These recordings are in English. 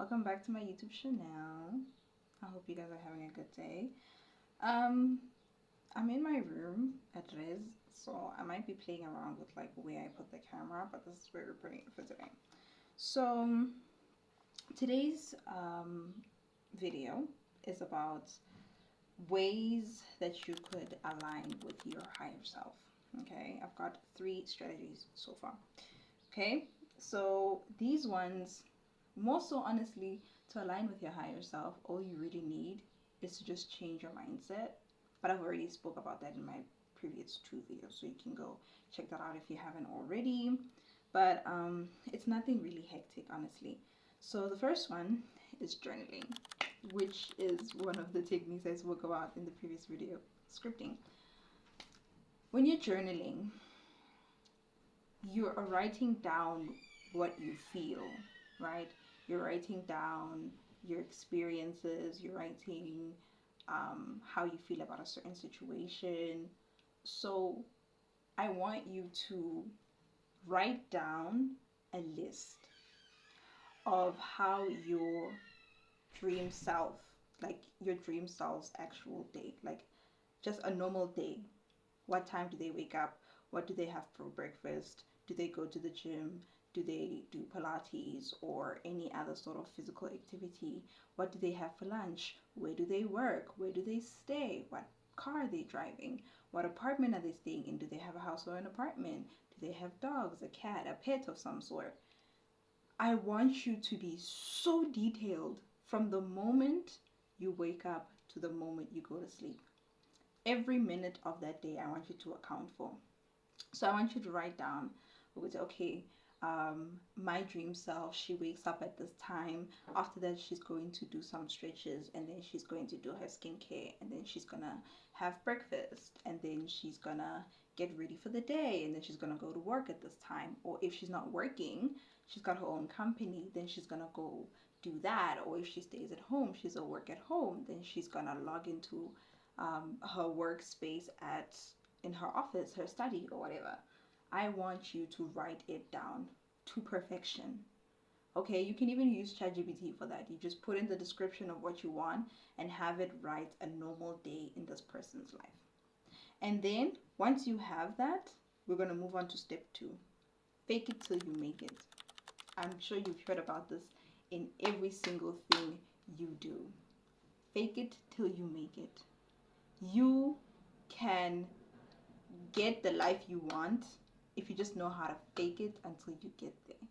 Welcome back to my YouTube channel. I hope you guys are having a good day. Um, I'm in my room at Riz, so I might be playing around with like where I put the camera, but this is where we're putting it for today. So today's video is about ways that you could align with your higher self. Okay, I've got 3 strategies so far. Okay, so these ones, more so honestly, to align with your higher self, all you really need is to just change your mindset. But I've already spoke about that in my previous 2 videos, so you can go check that out if you haven't already. But it's nothing really hectic, honestly. So the first one is journaling, which is one of the techniques I spoke about in the previous video, scripting. When you're journaling, you are writing down what you feel, right? You're writing down your experiences, you're writing how you feel about a certain situation. So I want you to write down a list of how your dream self, like your dream self's actual day, like just a normal day. What time do they wake up? What do they have for breakfast? Do they go to the gym? Do they do Pilates or any other sort of physical activity? What do they have for lunch? Where do they work? Where do they stay? What car are they driving? What apartment are they staying in? Do they have a house or an apartment? Do they have dogs, a cat, a pet of some sort? I want you to be so detailed from the moment you wake up to the moment you go to sleep. Every minute of that day, I want you to account for. So I want you to write down, okay, my dream self, she wakes up at this time. After that, she's going to do some stretches, and then she's going to do her skincare, and then she's gonna have breakfast, and then she's gonna get ready for the day, and then she's gonna go to work at this time. Or if she's not working, she's got her own company, then she's gonna go do that. Or if she stays at home, she's at work at home, then she's gonna log into her workspace at in her office, her study, or whatever. I want you to write it down to perfection. Okay, you can even use ChatGPT for that. You just put in the description of what you want and have it write a normal day in this person's life. And then once you have that, we're going to move on to step 2. Fake it till you make it. I'm sure you've heard about this in every single thing you do. Fake it till you make it. You can get the life you want if you just know how to fake it until you get there.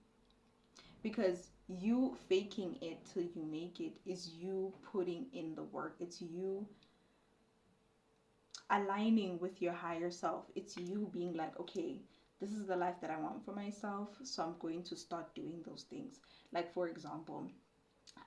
Because you faking it till you make it is you putting in the work. It's you aligning with your higher self. It's you being like, okay, this is the life that I want for myself, so I'm going to start doing those things. Like, for example,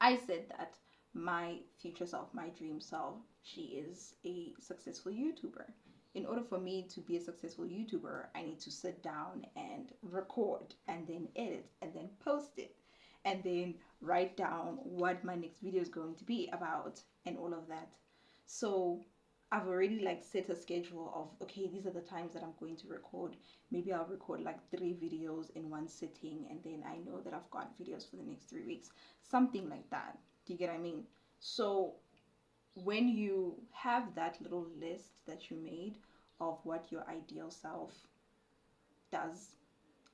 I said that my future self, my dream self, she is a successful YouTuber. In order for me to be a successful YouTuber, I need to sit down and record and then edit and then post it and then write down what my next video is going to be about and all of that. So I've already like set a schedule of, okay, these are the times that I'm going to record. Maybe I'll record like 3 videos in one sitting, and then I know that I've got videos for the next 3 weeks. Something like that. Do you get what I mean? So when you have that little list that you made of what your ideal self does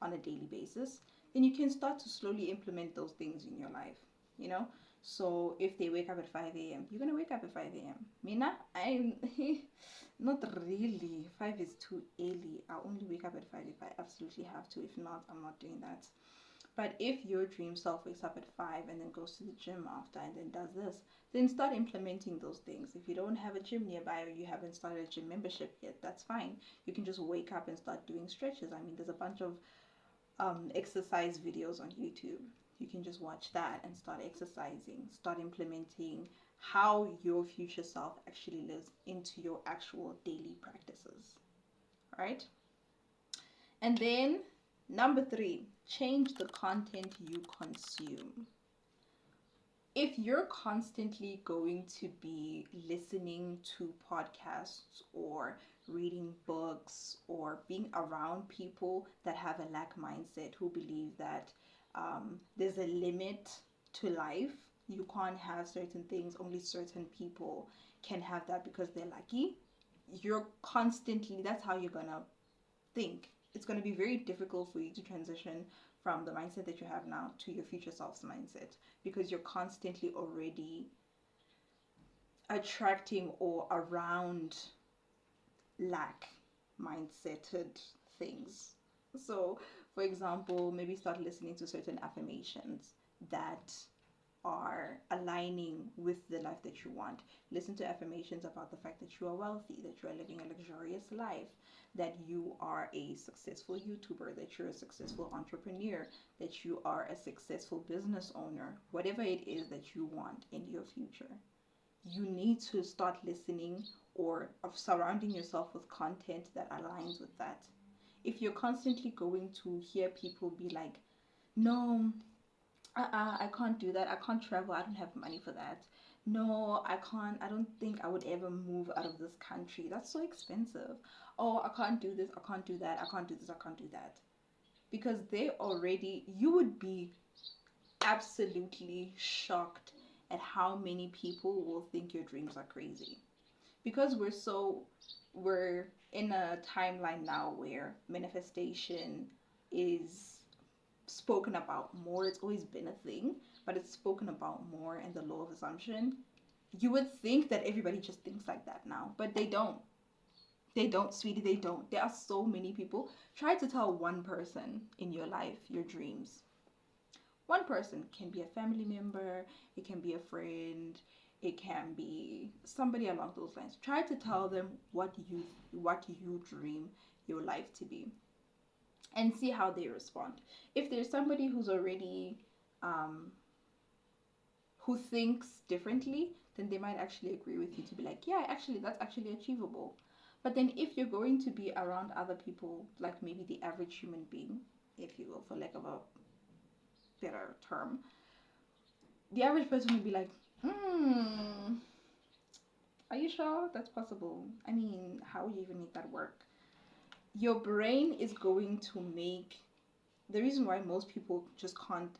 on a daily basis, then you can start to slowly implement those things in your life, you know? So if they wake up at 5 a.m., you're gonna wake up at 5 a.m. Mina, I'm not really. 5 is too early. I'll only wake up at 5 if I absolutely have to. If not, I'm not doing that. But if your dream self wakes up at 5 and then goes to the gym after and then does this, then start implementing those things. If you don't have a gym nearby or you haven't started a gym membership yet, that's fine. You can just wake up and start doing stretches. I mean, there's a bunch of exercise videos on YouTube. You can just watch that and start exercising, start implementing how your future self actually lives into your actual daily practices. Right? And then number 3, change the content you consume. If you're constantly going to be listening to podcasts or reading books or being around people that have a lack mindset, who believe that there's a limit to life. You can't have certain things, only certain people can have that because they're lucky. You're constantly, that's how you're gonna think. It's gonna be very difficult for you to transition from the mindset that you have now to your future self's mindset because you're constantly already attracting or around lack mindseted things. So, for example, maybe start listening to certain affirmations that are aligning with the life that you want. Listen to affirmations about the fact that you are wealthy, that you are living a luxurious life, that you are a successful YouTuber, that you're a successful entrepreneur, that you are a successful business owner, whatever it is that you want in your future. You need to start listening or of surrounding yourself with content that aligns with that. If you're constantly going to hear people be like, no, I can't do that. I can't travel. I don't have money for that. No, I can't. I don't think I would ever move out of this country. That's so expensive. Oh, I can't do this. I can't do that. I can't do this. I can't do that. Because they already, you would be absolutely shocked at how many people will think your dreams are crazy. Because we're in a timeline now where manifestation is spoken about more. It's always been a thing, but it's spoken about more in the law of assumption. You would think that everybody just thinks like that now, but they don't. They don't, sweetie, they don't. There are so many people. Try to tell one person in your life your dreams. One person can be a family member, it can be a friend, it can be somebody along those lines. Try to tell them what you dream your life to be and see how they respond. If there's somebody who's already um, who thinks differently, then they might actually agree with you to be like, yeah, actually, that's actually achievable. But then if you're going to be around other people, like maybe the average human being, if you will, for lack of a better term, the average person would be like, are you sure that's possible? I mean, how would you even make that work? Your brain is going to make the reason why most people just can't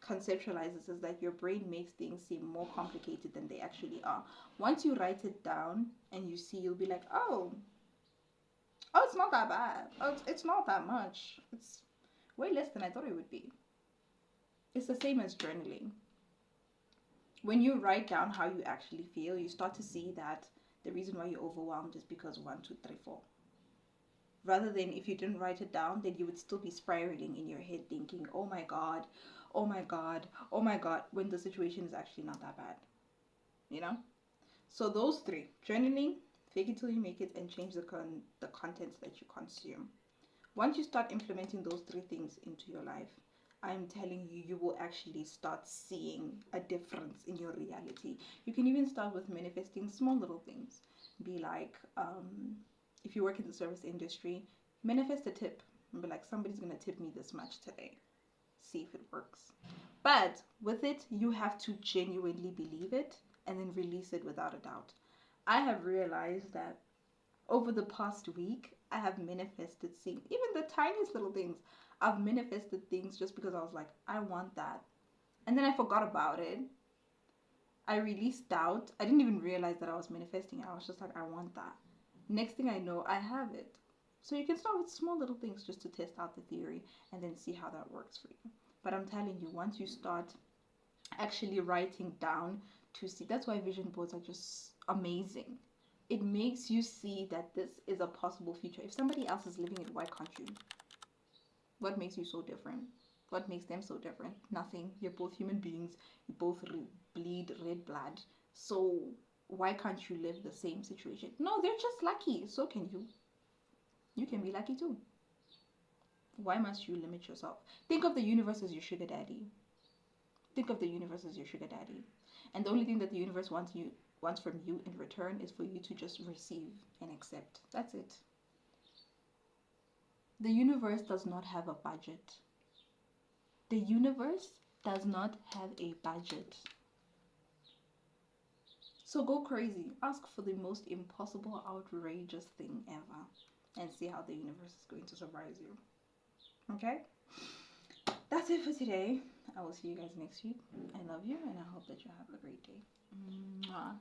conceptualize this is that your brain makes things seem more complicated than they actually are. Once you write it down and you see, you'll be like, oh, it's not that bad. Oh, it's not that much. It's way less than I thought it would be. It's the same as journaling. When you write down how you actually feel, you start to see that the reason why you're overwhelmed is because one, two, three, four. Rather than if you didn't write it down, then you would still be spiraling in your head thinking, oh my God, oh my God, oh my God, when the situation is actually not that bad, you know? So those three, journaling, fake it till you make it, and change the contents that you consume. Once you start implementing those three things into your life, I'm telling you, you will actually start seeing a difference in your reality. You can even start with manifesting small little things. Be like, if you work in the service industry, manifest a tip. And be like, somebody's going to tip me this much today. See if it works. But with it, you have to genuinely believe it and then release it without a doubt. I have realized that over the past week, I have manifested seeing even the tiniest little things. I've manifested things just because I was like, I want that. And then I forgot about it. I released doubt. I didn't even realize that I was manifesting. I was just like, I want that. Next thing I know, I have it. So you can start with small little things just to test out the theory and then see how that works for you. But I'm telling you, once you start actually writing down to see, that's why vision boards are just amazing. It makes you see that this is a possible future. If somebody else is living it, why can't you? What makes you so different? What makes them so different? Nothing. You're both human beings. You both bleed red blood. So why can't you live the same situation? No, they're just lucky. So can you. You can be lucky too. Why must you limit yourself? Think of the universe as your sugar daddy. Think of the universe as your sugar daddy. And the only thing that the universe wants from you in return is for you to just receive and accept. That's it. The universe does not have a budget. The universe does not have a budget. So go crazy. Ask for the most impossible, outrageous thing ever and see how the universe is going to surprise you. Okay? That's it for today. I will see you guys next week. I love you, and I hope that you have a great day. Mwah.